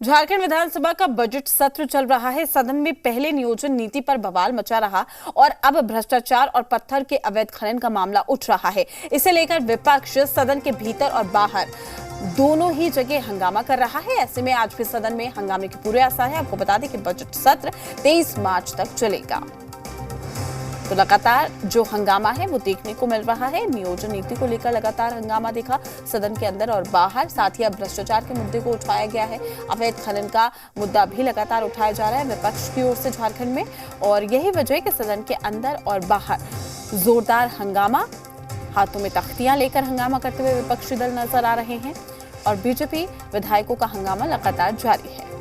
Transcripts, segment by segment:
झारखंड विधानसभा का बजट सत्र चल रहा है। सदन में पहले नियोजन नीति पर बवाल मचा रहा और अब भ्रष्टाचार और पत्थर के अवैध खनन का मामला उठ रहा है। इसे लेकर विपक्ष सदन के भीतर और बाहर दोनों ही जगह हंगामा कर रहा है। ऐसे में आज भी सदन में हंगामे के पूरे आसार है। आपको बता दें कि बजट सत्र 23 मार्च तक चलेगा। तो लगातार जो हंगामा है वो देखने को मिल रहा है। नियोजन नीति को लेकर लगातार हंगामा देखा सदन के अंदर और बाहर। साथ ही अब भ्रष्टाचार के मुद्दे को उठाया गया है। अवैध खनन का मुद्दा भी लगातार उठाया जा रहा है विपक्ष की ओर से झारखंड में, और यही वजह है कि सदन के अंदर और बाहर जोरदार हंगामा, हाथों में तख्तियां लेकर हंगामा करते हुए विपक्षी दल नजर आ रहे हैं और बीजेपी विधायकों का हंगामा लगातार जारी है।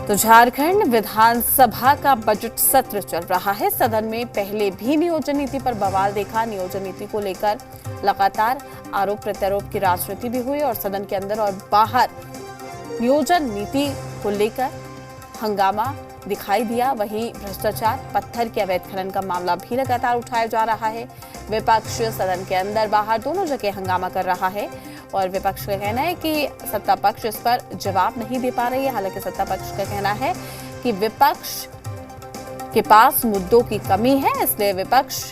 तो झारखंड विधानसभा का बजट सत्र चल रहा है। सदन में पहले भी नियोजन नीति पर बवाल देखा। नियोजन नीति को लेकर लगातार आरोप प्रत्यारोप की राजनीति भी हुई और सदन के अंदर और बाहर नियोजन नीति को लेकर हंगामा दिखाई दिया। वहीं भ्रष्टाचार, पत्थर के अवैध खनन का मामला भी लगातार उठाया जा रहा है। विपक्ष सदन के अंदर बाहर दोनों जगह हंगामा कर रहा है और विपक्ष का कहना है कि सत्ता पक्ष इस पर जवाब नहीं दे पा रही है। हालांकि सत्ता पक्ष का कहना है कि विपक्ष के पास मुद्दों की कमी है, इसलिए विपक्ष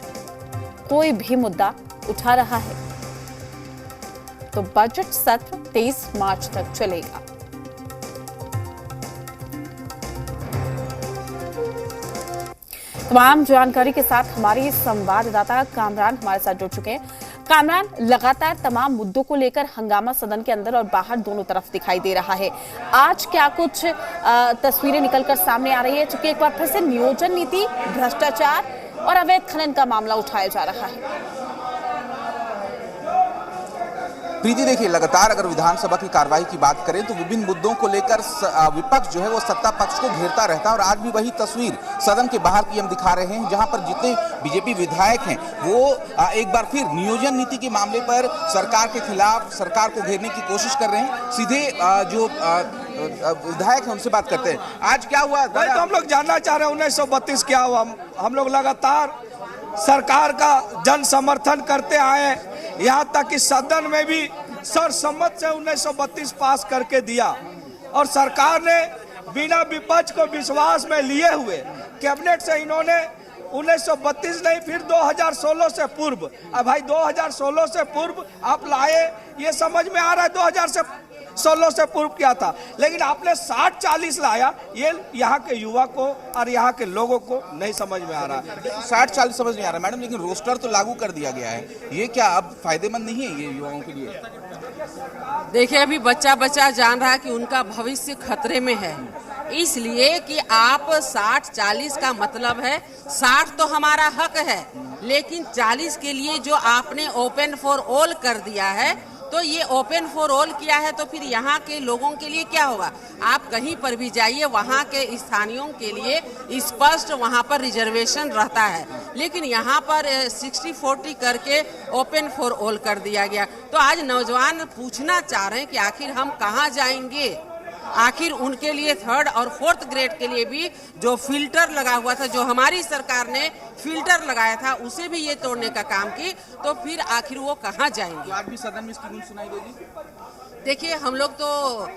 कोई भी मुद्दा उठा रहा है। तो बजट सत्र 23 मार्च तक चलेगा। तमाम जानकारी के साथ हमारे संवाददाता कामरान हमारे साथ जुड़ चुके हैं। कामरान, लगातार तमाम मुद्दों को लेकर हंगामा सदन के अंदर और बाहर दोनों तरफ दिखाई दे रहा है। आज क्या कुछ तस्वीरें निकलकर सामने आ रही है, चूंकि एक बार फिर से नियोजन नीति, भ्रष्टाचार और अवैध खनन का मामला उठाया जा रहा है। प्रीति, देखिए, लगातार अगर विधानसभा की कार्रवाई की बात करें तो विभिन्न मुद्दों को लेकर विपक्ष जो है वो सत्ता पक्ष को घेरता रहता है और आज भी वही तस्वीर सदन के बाहर की हम दिखा रहे हैं, जहां पर जितने बीजेपी विधायक हैं वो एक बार फिर नियोजन नीति के मामले पर सरकार के खिलाफ सरकार को घेरने की कोशिश कर रहे हैं। सीधे जो विधायक हैं उनसे बात करते हैं। आज क्या हुआ? तो हम लोग जानना चाह रहे हैं 1932 क्या हुआ। हम लोग लगातार सरकार का जन समर्थन करते आए, यहाँ तक कि सदन में भी सर्वसम्मत से 1932 पास करके दिया और सरकार ने बिना विपक्ष को विश्वास में लिए हुए कैबिनेट से इन्होंने 1932 नहीं फिर 2016 से पूर्व, अब भाई 2016 से पूर्व आप लाए, ये समझ में आ रहा है 2016 से पूर्व क्या था, लेकिन आपने 60-40 लाया, ये यहाँ के युवा को और यहाँ के लोगों को नहीं समझ में आ रहा है। 60-40 समझ नहीं आ रहा मैडम, लेकिन रोस्टर तो लागू कर दिया गया है, ये क्या अब फायदेमंद नहीं है ये युवाओं के लिए? देखिए, अभी बच्चा जान रहा है कि उनका भविष्य खतरे में है, इसलिए कि आप 60-40 का मतलब है 60 तो हमारा हक है, लेकिन 40 के लिए जो आपने ओपन फॉर ऑल कर दिया है, तो ये ओपन फॉर ऑल किया है तो फिर यहाँ के लोगों के लिए क्या होगा? आप कहीं पर भी जाइए, वहाँ के स्थानीयों के लिए स्पष्ट वहाँ पर रिजर्वेशन रहता है, लेकिन यहाँ पर 60-40 करके ओपन फॉर ऑल कर दिया गया। तो आज नौजवान पूछना चाह रहे हैं कि आखिर हम कहाँ जाएंगे? आखिर उनके लिए 3rd और 4th ग्रेड के लिए भी जो फिल्टर लगा हुआ था, जो हमारी सरकार ने फिल्टर लगाया था, उसे भी ये तोड़ने का काम की, तो फिर आखिर वो कहाँ जाएंगे? आज भी सदन में इसकी न्यूज़ सुनाई देगी। देखिए, हम लोग तो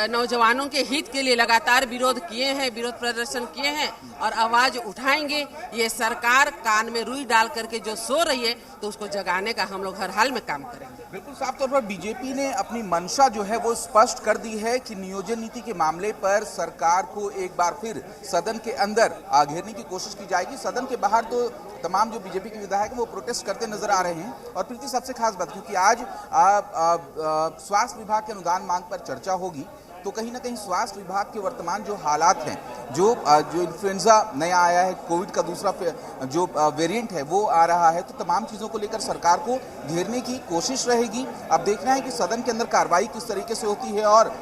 नौजवानों के हित के लिए लगातार विरोध किए हैं, विरोध प्रदर्शन किए हैं और आवाज उठाएंगे। ये सरकार कान में रुई डाल करके जो सो रही है, तो उसको जगाने का हम लोग हर हाल में काम करेंगे। बिल्कुल साफ तौर पर बीजेपी ने अपनी मंशा जो है वो स्पष्ट कर दी है कि नियोजन नीति के मामले पर सरकार को एक बार फिर सदन के अंदर घेरने की कोशिश की जाएगी। सदन के बाहर तो तमाम जो बीजेपी के विधायक हैं वो प्रोटेस्ट करते नजर आ रहे हैं। और प्रीति, सबसे खास बात, क्योंकि आज स्वास्थ्य विभाग के अनुदान मांग पर चर्चा होगी, तो कहीं ना कहीं स्वास्थ्य विभाग के वर्तमान जो हालात हैं, जो इन्फ्लुएंजा नया आया है, कोविड का दूसरा जो वेरिएंट है वो आ रहा है, तो तमाम चीज़ों को लेकर सरकार को घेरने की कोशिश रहेगी। अब देखना है कि सदन के अंदर कार्रवाई किस तरीके से होती है और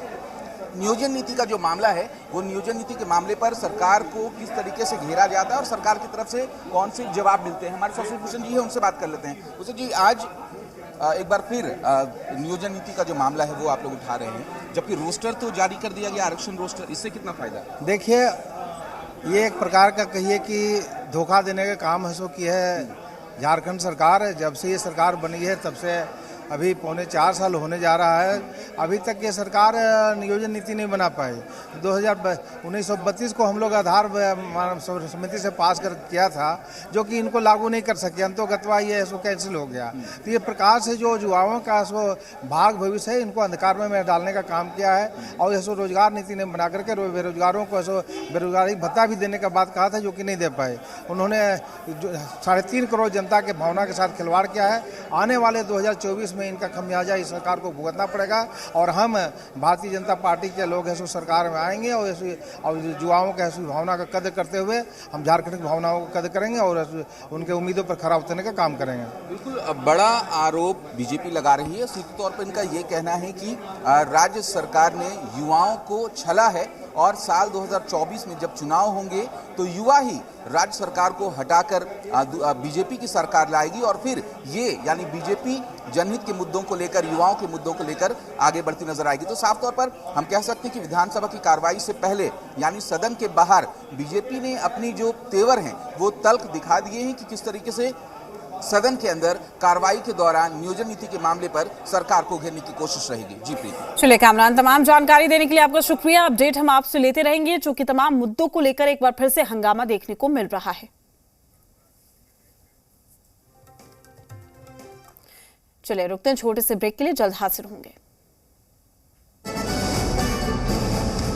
नियोजन नीति का जो मामला है वो नियोजन नीति के मामले पर सरकार को किस तरीके से घेरा जाता है और सरकार की तरफ से कौन से जवाब मिलते हैं। हमारे सचिव भूषण जी है, उनसे बात कर लेते हैं। भूषण जी, आज एक बार फिर नियोजन नीति का जो मामला है वो आप लोग उठा रहे हैं, जबकि रोस्टर तो जारी कर दिया गया, आरक्षण रोस्टर, इससे कितना फायदा? देखिए, ये एक प्रकार का कहिए कि धोखा देने का काम है सो की है झारखंड सरकार। जब से ये सरकार बनी है तब से अभी 3.25 साल होने जा रहा है, अभी तक ये सरकार नियोजन नीति नहीं बना पाई। 1932 को हम लोग आधार मानव समिति से पास कर किया था, जो कि इनको लागू नहीं कर सके, अंतोगत्वा ये इसको कैंसिल हो गया। तो ये प्रकार से जो युवाओं का सो भाग भविष्य है, इनको अंधकार में डालने का काम किया है। और ऐसो रोजगार नीति ने बना करके बेरोजगारों को ऐसो बेरोजगारी भत्ता भी देने का बात कहा था, जो कि नहीं दे पाए। उन्होंने 3.5 करोड़ जनता के भावना के साथ खिलवाड़ किया है। आने वाले 2024 में इनका खमियाजा इस सरकार को भुगतना पड़ेगा। और हम भारतीय जनता पार्टी के लोग ऐसो सरकार में आएंगे और युवाओं के ऐसी भावना का कदर करते हुए हम झारखंड की भावनाओं को कदर करेंगे और उनके उम्मीदों पर खरा उतरने का काम करेंगे। बिल्कुल बड़ा आरोप बीजेपी लगा रही है। सीधे तौर पर इनका ये कहना है कि राज्य सरकार ने युवाओं को छला है और साल 2024 में जब चुनाव होंगे तो युवा ही राज्य सरकार को हटाकर बीजेपी की सरकार लाएगी और फिर ये यानी बीजेपी जनहित के मुद्दों को लेकर, युवाओं के मुद्दों को लेकर आगे बढ़ती नजर आएगी। तो साफ तौर पर हम कह सकते हैं कि विधानसभा की कार्रवाई से पहले यानी सदन के बाहर बीजेपी ने अपनी जो तेवर हैं वो तल्ख दिखा दिए हैं कि किस तरीके से सदन के अंदर कार्रवाई के दौरान नियोजन नीति के मामले पर सरकार को घेरने की कोशिश रहेगी। जी प्रीति। चलिए कामरान, तमाम जानकारी देने के लिए आपका शुक्रिया। अपडेट हम आपसे लेते रहेंगे, चूंकि तमाम मुद्दों को लेकर एक बार फिर से हंगामा देखने को मिल रहा है। चलिए रुकते हैं छोटे से ब्रेक के लिए, जल्द हाजिर होंगे।